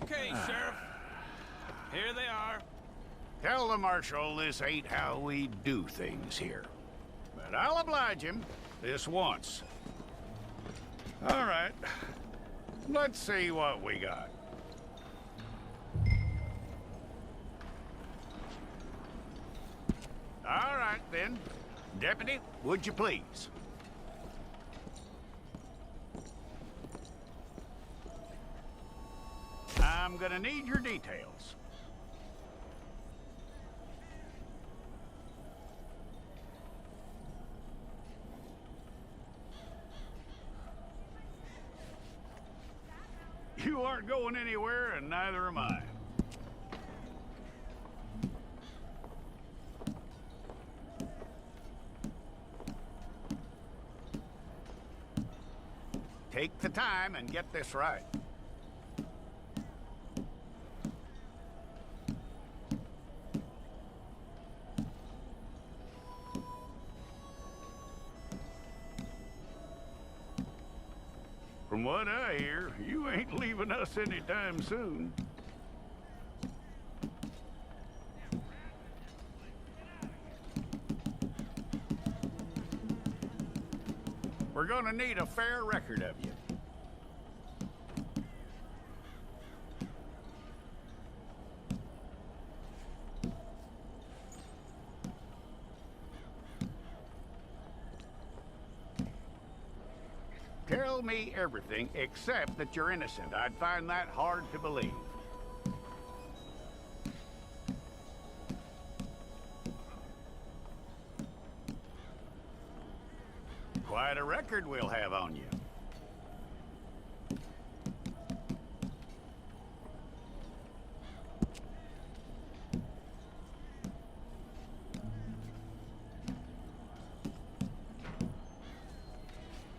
Okay, Sheriff. Here they are. Tell the Marshal this ain't how we do things here. But I'll oblige him this once. All right. Let's see what we got. All right, then. Deputy, would you please? I'm gonna need your details. You aren't going anywhere, and neither am I. Take the time and get this right. From what I hear, you ain't leaving us anytime soon. We're gonna need a fair record of you. Tell me everything except that you're innocent. I'd find that hard to believe. Quite a record we'll have on you.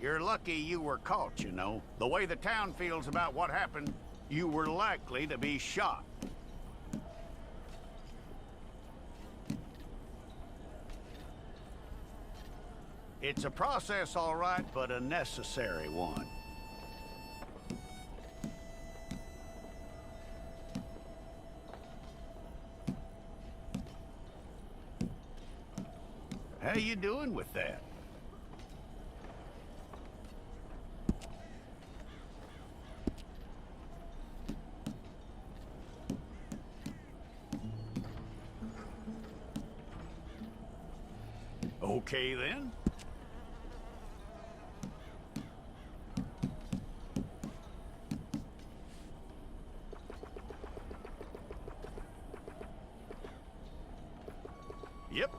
You're lucky you were caught, you know. The way the town feels about what happened, you were likely to be shot. It's a process, all right, but a necessary one. How you doing with that? Okay, then. Yep.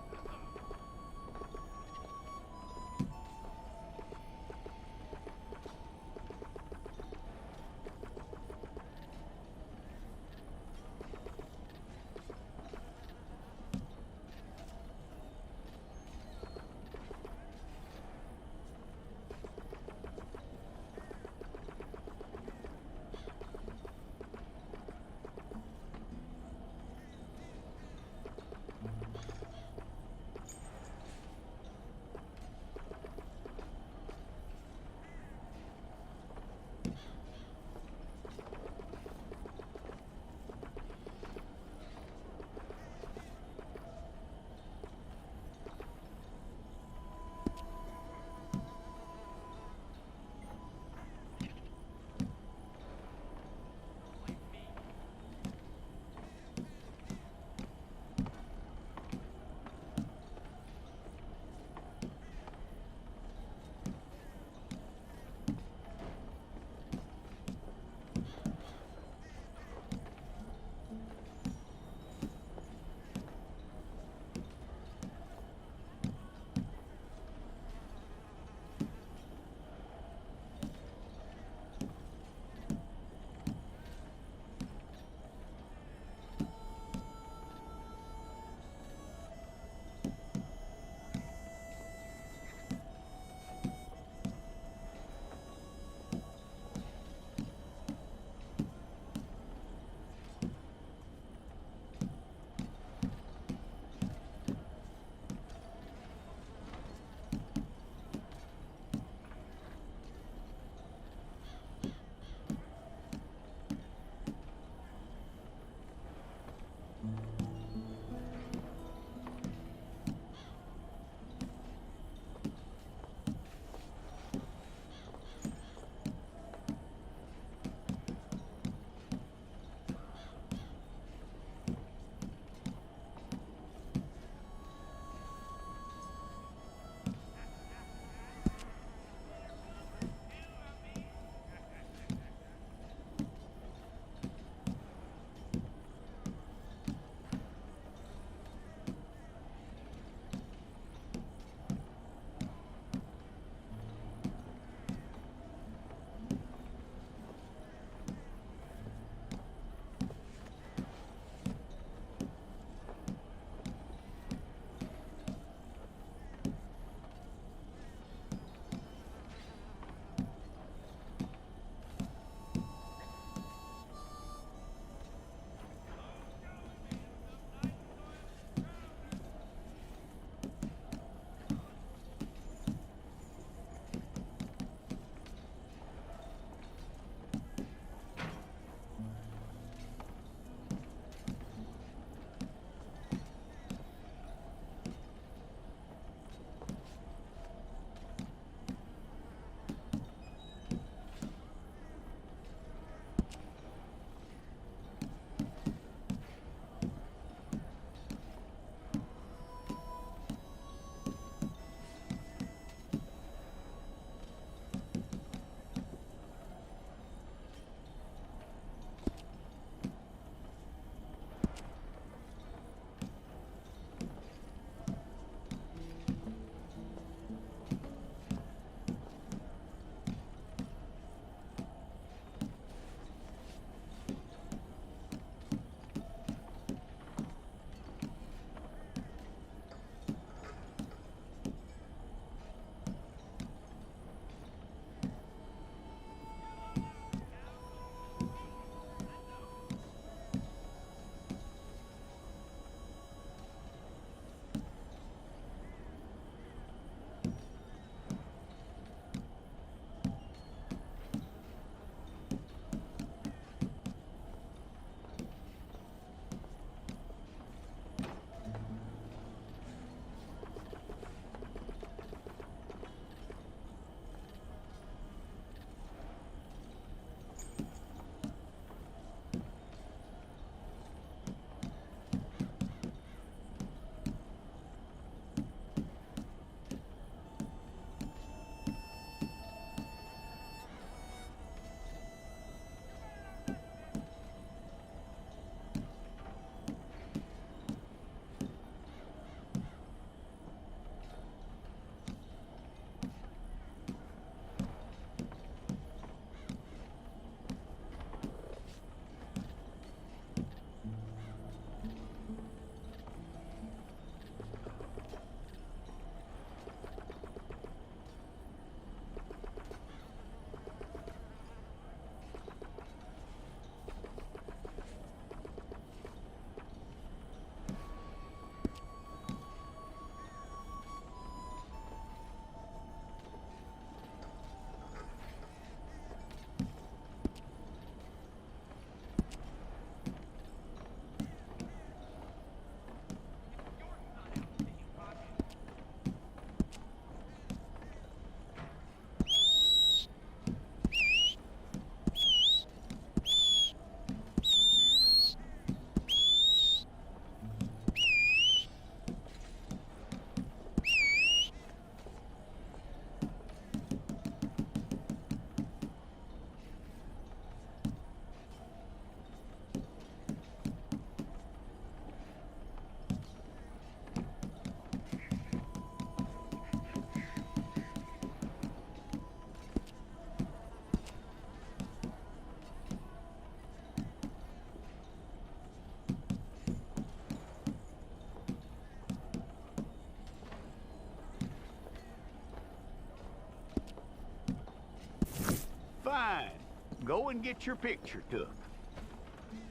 and get your picture took.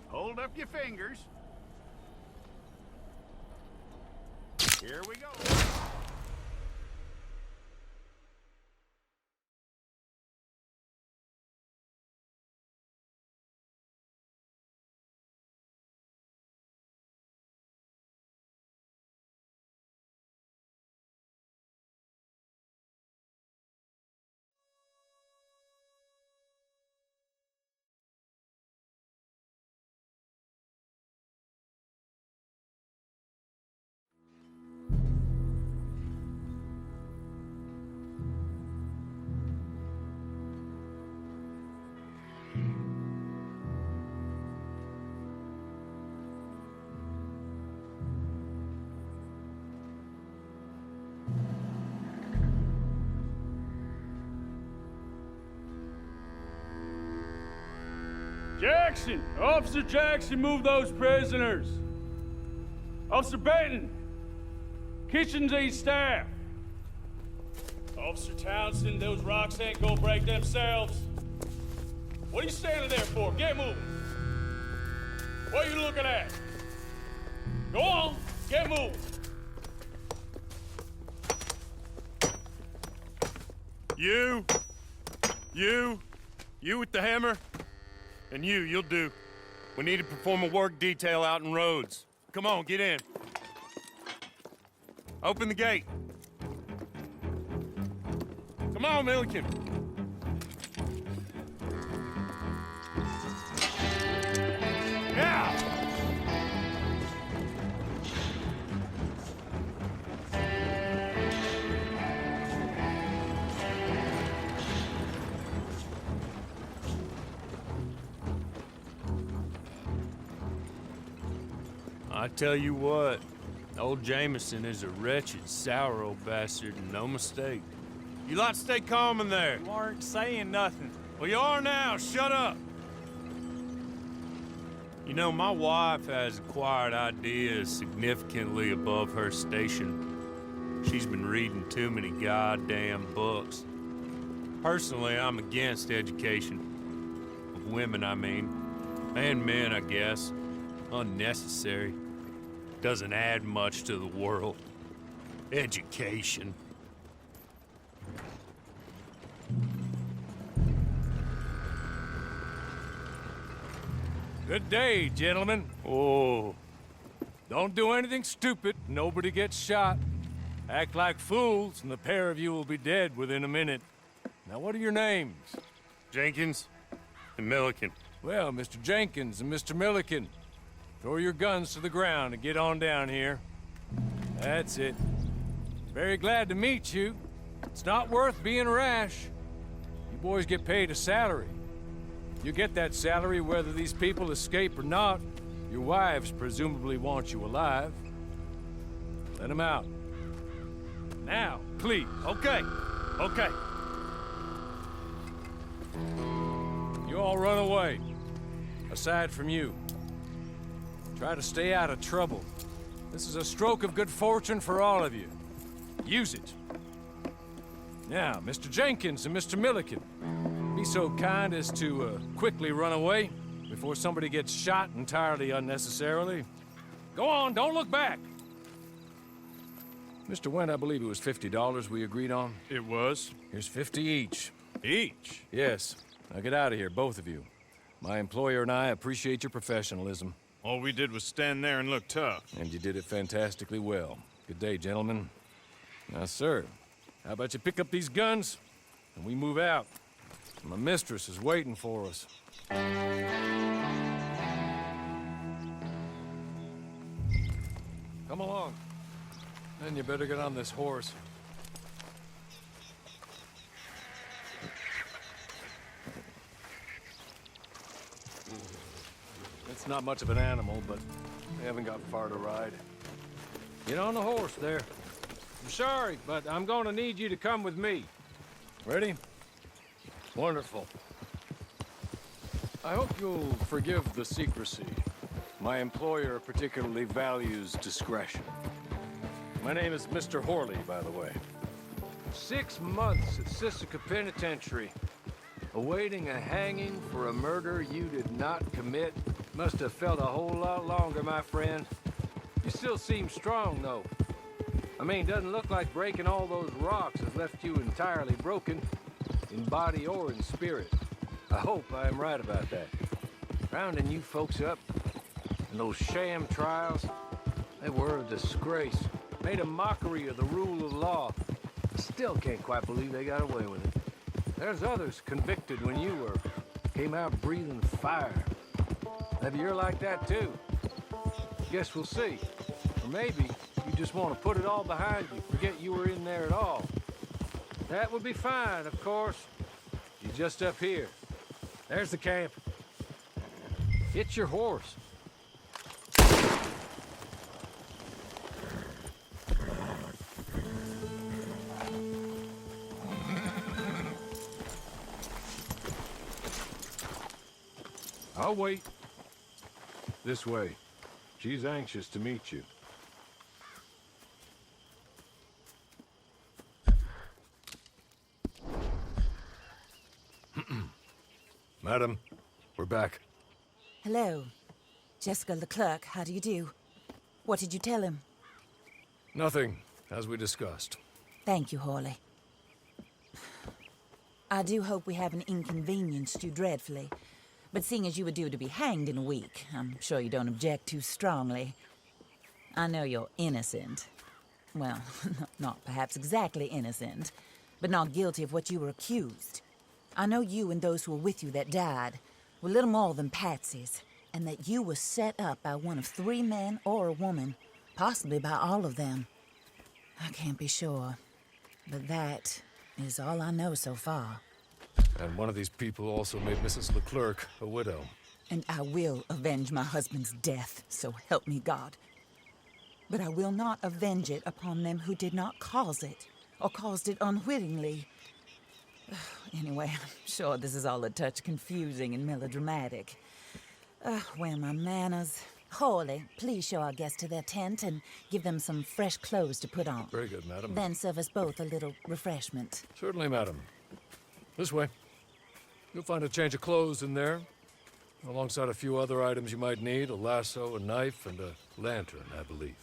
Hold up your fingers. Here we go. Jackson! Officer Jackson, move those prisoners! Officer Benton! Kitchen's aid staff! Officer Townsend, those rocks ain't gonna break themselves. What are you standing there for? Get moving! What are you looking at? Go on, get moving! You with the hammer? And you'll do. We need to perform a work detail out in Rhodes. Come on, get in. Open the gate. Come on, Milliken. Yeah! I tell you what, old Jameson is a wretched, sour old bastard, and no mistake. You lot stay calm in there. You aren't saying nothing. Well, you are now. Shut up. You know, my wife has acquired ideas significantly above her station. She's been reading too many goddamn books. Personally, I'm against education. Of women, I mean. And men, I guess. Unnecessary. Doesn't add much to the world. Education. Good day, gentlemen. Oh. Don't do anything stupid. Nobody gets shot. Act like fools, and the pair of you will be dead within a minute. Now, what are your names? Jenkins and Milliken. Well, Mr. Jenkins and Mr. Milliken, throw your guns to the ground and get on down here. That's it. Very glad to meet you. It's not worth being rash. You boys get paid a salary. You get that salary whether these people escape or not. Your wives presumably want you alive. Let them out. Now, please. Okay. You all run away. Aside from you. Try to stay out of trouble. This is a stroke of good fortune for all of you. Use it. Now, Mr. Jenkins and Mr. Milliken, be so kind as to quickly run away before somebody gets shot entirely unnecessarily. Go on, don't look back. Mr. Wendt, I believe it was $50 we agreed on. It was. Here's 50 each. Each? Yes. Now get out of here, both of you. My employer and I appreciate your professionalism. All we did was stand there and look tough. And you did it fantastically well. Good day, gentlemen. Now, sir, how about you pick up these guns and we move out? My mistress is waiting for us. Come along. Then you better get on this horse. It's not much of an animal, but they haven't got far to ride. Get on the horse there. I'm sorry, but I'm going to need you to come with me. Ready? Wonderful. I hope you'll forgive the secrecy. My employer particularly values discretion. My name is Mr. Horley, by the way. 6 months at Sisika Penitentiary. awaiting a hanging for a murder you did not commit. Must have felt a whole lot longer, my friend. You still seem strong, though. I mean, doesn't look like breaking all those rocks has left you entirely broken, in body or in spirit. I hope I am right about that. Rounding you folks up, and those sham trials, they were a disgrace. Made a mockery of the rule of law. Still can't quite believe they got away with it. There's others convicted when you were. Came out breathing fire. Maybe you're like that too. Guess we'll see. Or maybe you just want to put it all behind you, forget you were in there at all. That would be fine, of course. You're just up here. There's the camp. Get your horse. I'll wait. This way. She's anxious to meet you. Madam, we're back. Hello. Jessica Leclerc, how do you do? What did you tell him? Nothing, as we discussed. Thank you, Hawley. I do hope we haven't inconvenienced you dreadfully. But seeing as you were due to be hanged in a week, I'm sure you don't object too strongly. I know you're innocent. Well, not perhaps exactly innocent, but not guilty of what you were accused. I know you and those who were with you that died were little more than patsies, and that you were set up by one of 3 men or a woman, possibly by all of them. I can't be sure, but that is all I know so far. And one of these people also made Mrs. Leclerc a widow. And I will avenge my husband's death, so help me God. But I will not avenge it upon them who did not cause it, or caused it unwittingly. Anyway, I'm sure this is all a touch confusing and melodramatic. Where are my manners? Hawley, please show our guests to their tent and give them some fresh clothes to put on. Very good, madam. Then serve us both a little refreshment. Certainly, madam. This way. You'll find a change of clothes in there, alongside a few other items you might need, a lasso, a knife, and a lantern, I believe.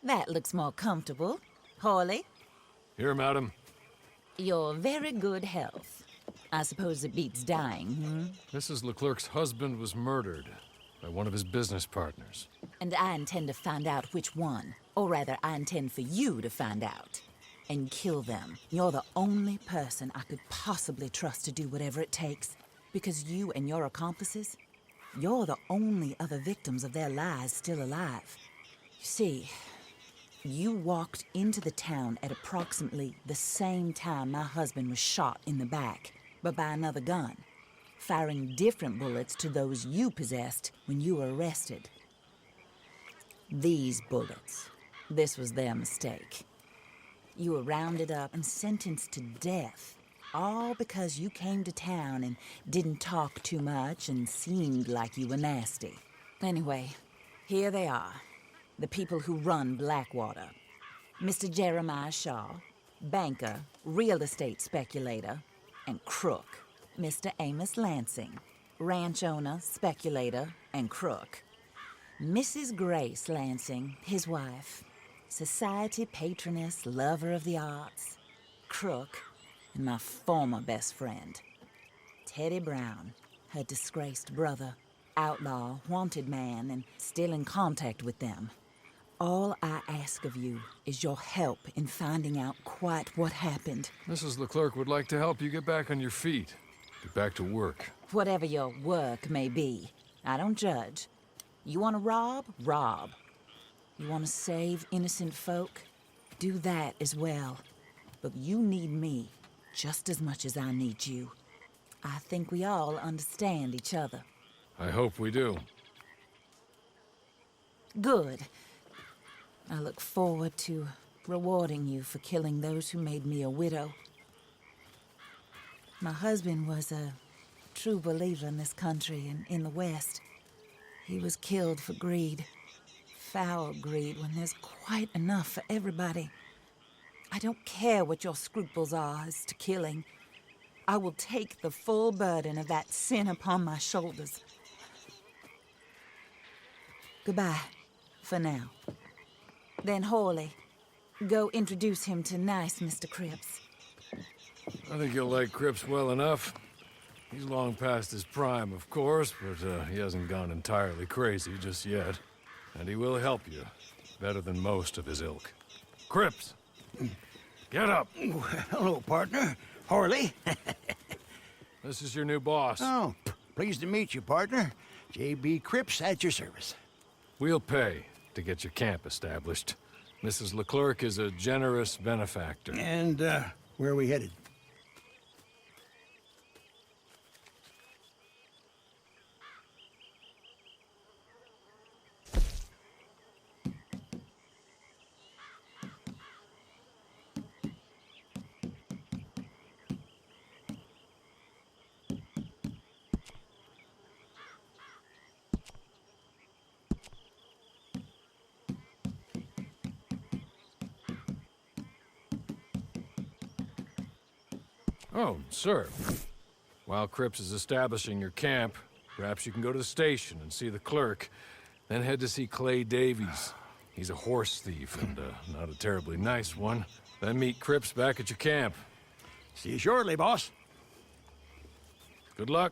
That looks more comfortable. Hawley, Here, madam. your very good health. I suppose it beats dying, hmm? Mrs. Leclerc's husband was murdered by one of his business partners. And I intend to find out which one. Or rather, I intend for you to find out. And kill them. You're the only person I could possibly trust to do whatever it takes. Because you and your accomplices, you're the only other victims of their lies still alive. You see, you walked into the town at approximately the same time my husband was shot in the back, but by another gun. firing different bullets to those you possessed when you were arrested. These bullets, this was their mistake. You were rounded up and sentenced to death, all because you came to town and didn't talk too much and seemed like you were nasty. Anyway, here they are, the people who run Blackwater. Mr. Jeremiah Shaw, banker, real estate speculator, and crook. Mr. Amos Lansing, ranch owner, speculator, and crook. Mrs. Grace Lansing, his wife, society patroness, lover of the arts, crook, and my former best friend. Teddy Brown, her disgraced brother, outlaw, wanted man, and still in contact with them. All I ask of you is your help in finding out quite what happened. Mrs. Leclerc would like to help you get back on your feet. Get back to work. Whatever your work may be, I don't judge. You want to rob? Rob. You want to save innocent folk? Do that as well. But you need me just as much as I need you. I think we all understand each other. I hope we do. Good. I look forward to rewarding you for killing those who made me a widow. My husband was a true believer in this country and in the West. He was killed for greed. Foul greed when there's quite enough for everybody. I don't care what your scruples are as to killing. I will take the full burden of that sin upon my shoulders. Goodbye, for now. Then Hawley, go introduce him to nice Mr. Cripps. I think you'll like Cripps well enough. He's long past his prime, of course, but he hasn't gone entirely crazy just yet. And he will help you, better than most of his ilk. Cripps, get up. Hello, partner. Harley. This is your new boss. Oh, pleased to meet you, partner. J.B. Cripps at your service. We'll pay to get your camp established. Mrs. Leclerc is a generous benefactor. And, where are we headed? Oh, sir. While Cripps is establishing your camp, perhaps you can go to the station and see the clerk, then head to see Clay Davies. He's a horse thief and not a terribly nice one. Then meet Cripps back at your camp. See you shortly, boss. Good luck.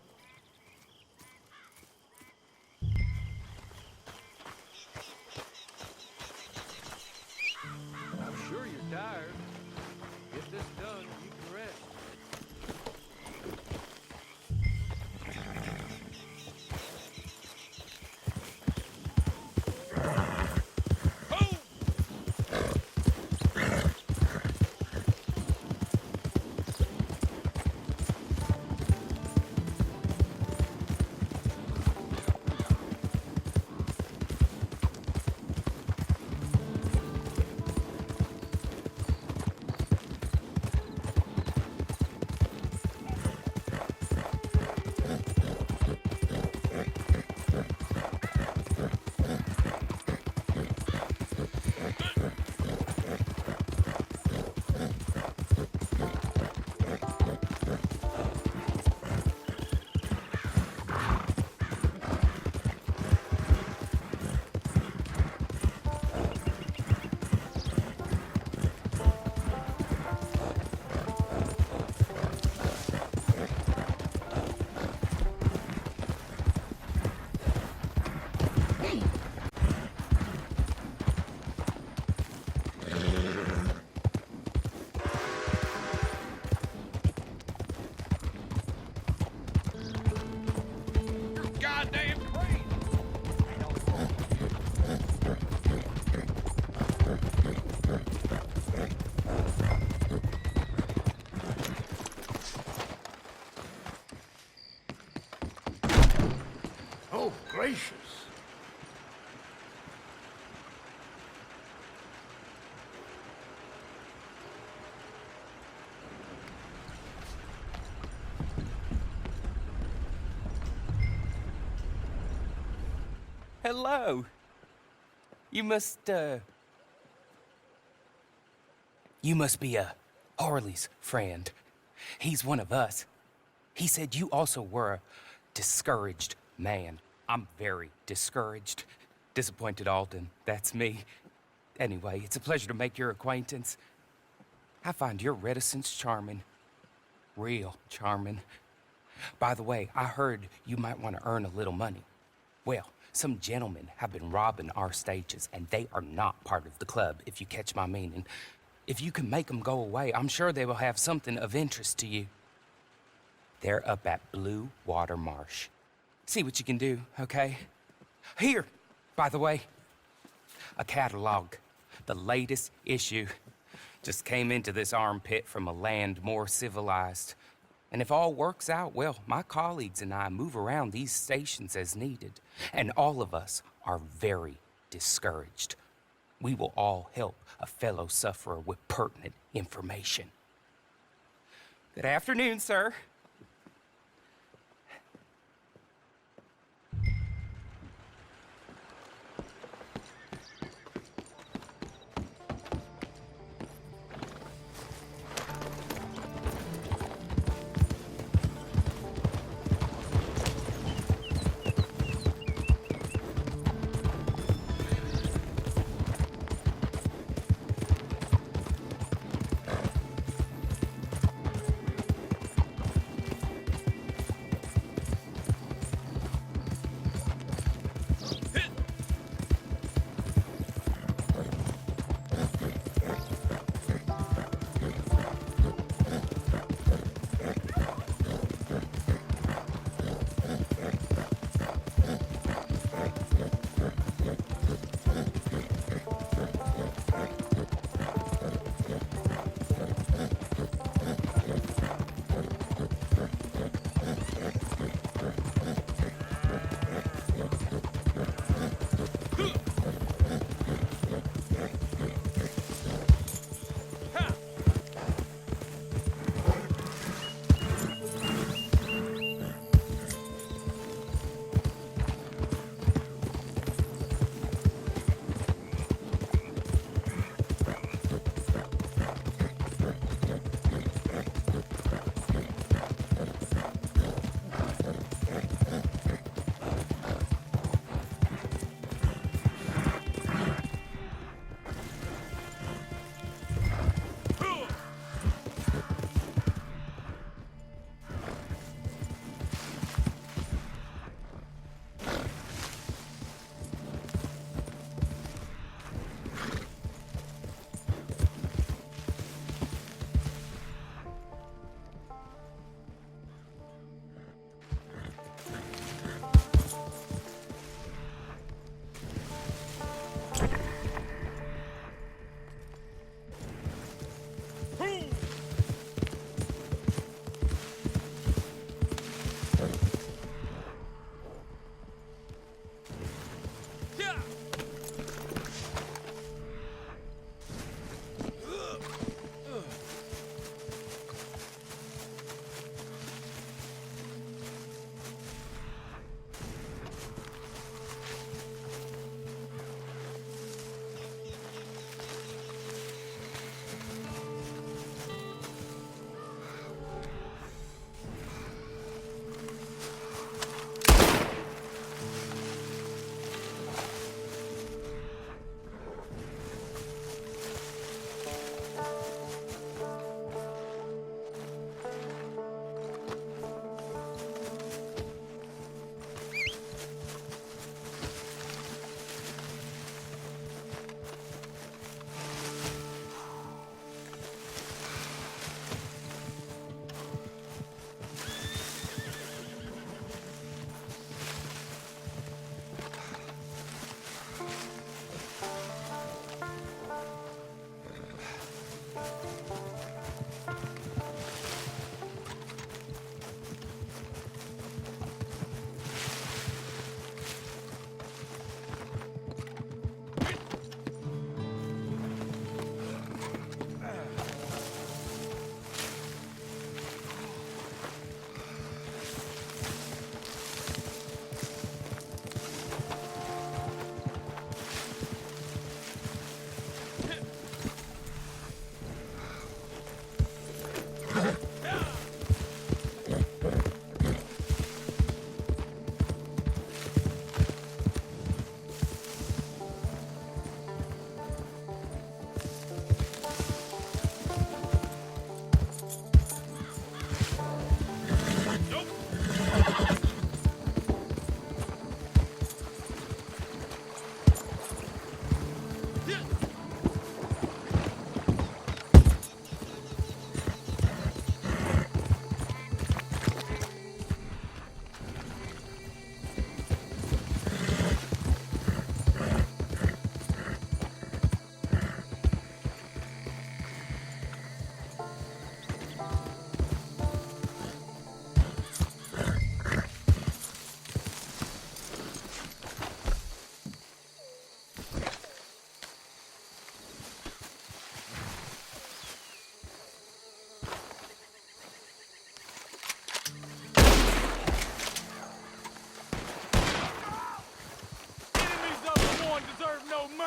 I'm sure you're tired. Get this done and you can rest. Hello. You must be Harley's friend. He's one of us. He said you also were a discouraged man. I'm very discouraged. Disappointed Alden, that's me. Anyway, it's a pleasure to make your acquaintance. I find your reticence charming. Real charming. By the way, I heard you might want to earn a little money. Well, some gentlemen have been robbing our stages, and they are not part of the club, if you catch my meaning. If you can make them go away, I'm sure they will have something of interest to you. They're up at Blue Water Marsh. See what you can do, okay? Here, by the way, a catalog. The latest issue. Just came into this armpit from a land more civilized. And if all works out, well, my colleagues and I move around these stations as needed. And all of us are very discouraged. We will all help a fellow sufferer with pertinent information. Good afternoon, sir.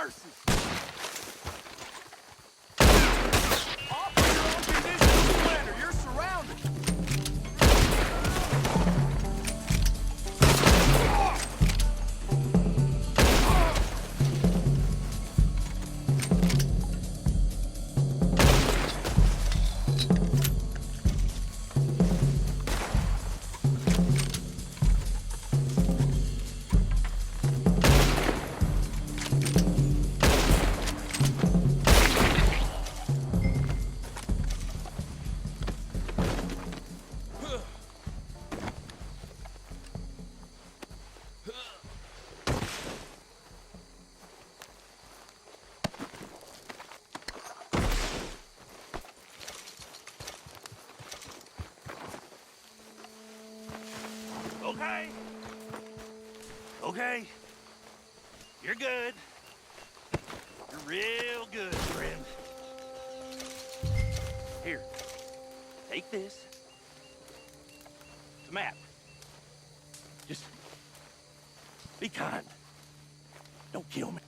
mercy! Off with your own condition, Commander. You're surrounded. Okay. Okay. You're good. You're real good, friend. Here. Take this. It's a map. Just be kind. Don't kill me.